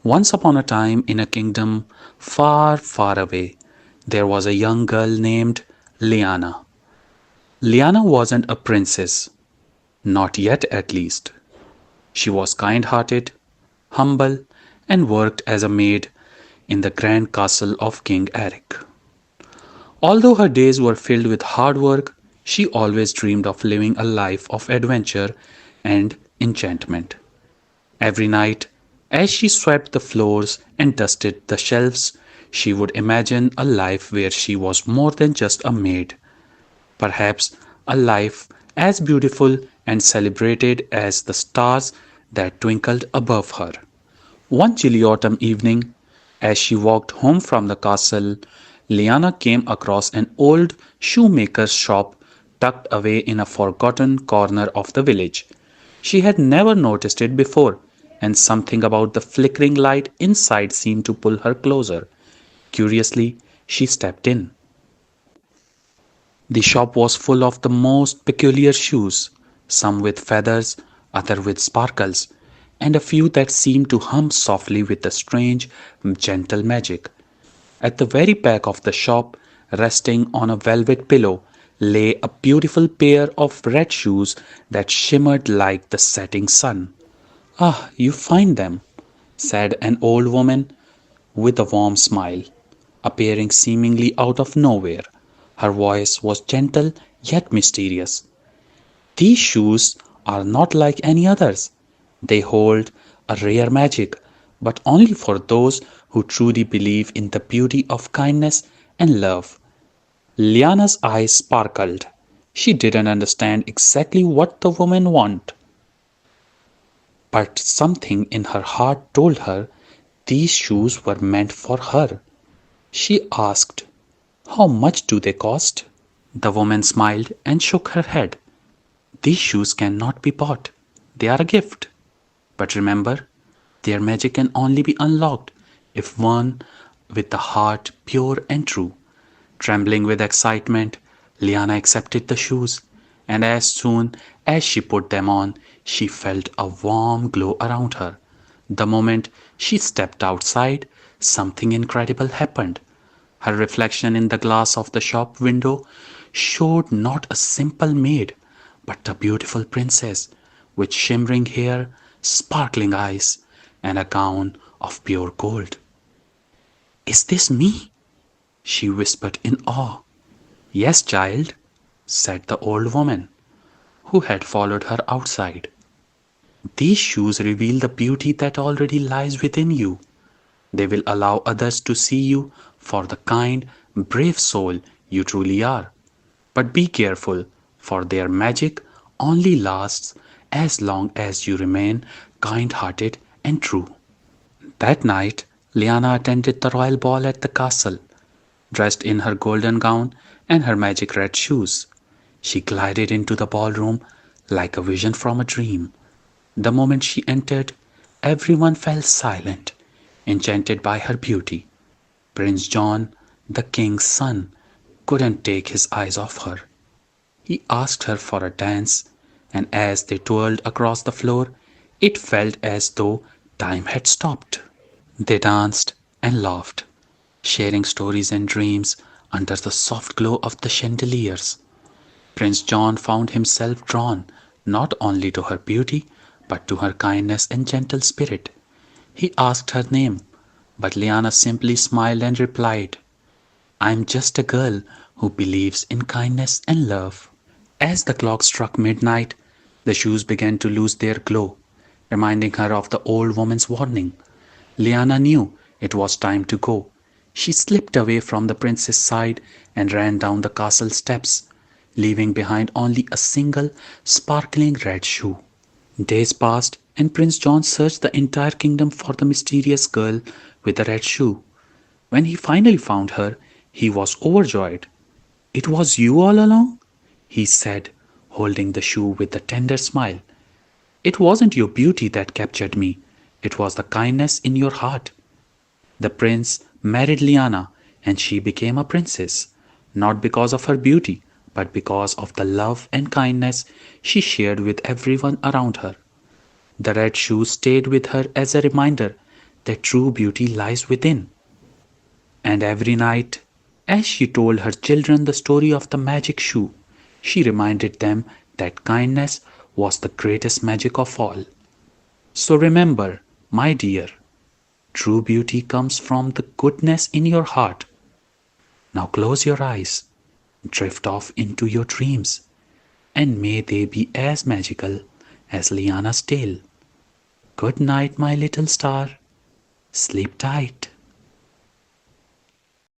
Once upon a time, in a kingdom far, far away, there was a young girl named Liana. Liana wasn't a princess, not yet at least. She was kind hearted, humble, and worked as a maid in the grand castle of King Eric. Although her days were filled with hard work, she always dreamed of living a life of adventure and enchantment. Every night, as she swept the floors and dusted the shelves, she would imagine a life where she was more than just a maid, perhaps a life as beautiful and celebrated as the stars that twinkled above her. One chilly autumn evening, as she walked home from the castle, Liana came across an old shoemaker's shop tucked away in a forgotten corner of the village. She had never noticed it before, and something about the flickering light inside seemed to pull her closer. Curiously, she stepped in. The shop was full of the most peculiar shoes, some with feathers, others with sparkles, and a few that seemed to hum softly with a strange, gentle magic. At the very back of the shop, resting on a velvet pillow, lay a beautiful pair of red shoes that shimmered like the setting sun. "Ah, you find them," said an old woman with a warm smile, appearing seemingly out of nowhere. Her voice was gentle yet mysterious. "These shoes are not like any others. They hold a rare magic, but only for those who truly believe in the beauty of kindness and love." Liana's eyes sparkled. She didn't understand exactly what the woman wanted, but something in her heart told her these shoes were meant for her. She asked, "How much do they cost?" The woman smiled and shook her head. "These shoes cannot be bought. They are a gift. But remember, their magic can only be unlocked if worn with the heart pure and true." Trembling with excitement, Liana accepted the shoes, and as soon as she put them on, she felt a warm glow around her. The moment she stepped outside, something incredible happened. Her reflection in the glass of the shop window showed not a simple maid, but a beautiful princess with shimmering hair, sparkling eyes, and a gown of pure gold. "Is this me?" she whispered in awe. "Yes, child," said the old woman, who had followed her outside. "These shoes reveal the beauty that already lies within you. They will allow others to see you for the kind, brave soul you truly are. But be careful, for their magic only lasts as long as you remain kind hearted and true." That night, Liana attended the royal ball at the castle, dressed in her golden gown and her magic red shoes. She glided into the ballroom like a vision from a dream. The moment she entered, everyone fell silent, enchanted by her beauty. Prince John, the king's son, couldn't take his eyes off her. He asked her for a dance, and as they twirled across the floor, it felt as though time had stopped. They danced and laughed, sharing stories and dreams under the soft glow of the chandeliers. Prince John found himself drawn not only to her beauty, but to her kindness and gentle spirit. He asked her name, but Liana simply smiled and replied, "I'm just a girl who believes in kindness and love." As the clock struck midnight, the shoes began to lose their glow, reminding her of the old woman's warning. Liana knew it was time to go. She slipped away from the prince's side and ran down the castle steps, leaving behind only a single sparkling red shoe. Days passed, and Prince John searched the entire kingdom for the mysterious girl with the red shoe. When he finally found her, he was overjoyed. "It was you all along?" he said, holding the shoe with a tender smile. "It wasn't your beauty that captured me, it was the kindness in your heart." The prince married Liana, and she became a princess, not because of her beauty, but because of the love and kindness she shared with everyone around her. The red shoe stayed with her as a reminder that true beauty lies within. And every night, as she told her children the story of the magic shoe, she reminded them that kindness was the greatest magic of all. So remember, my dear, true beauty comes from the goodness in your heart. Now close your eyes, drift off into your dreams, and may they be as magical as Liana's tale. Good night, my little star. Sleep tight.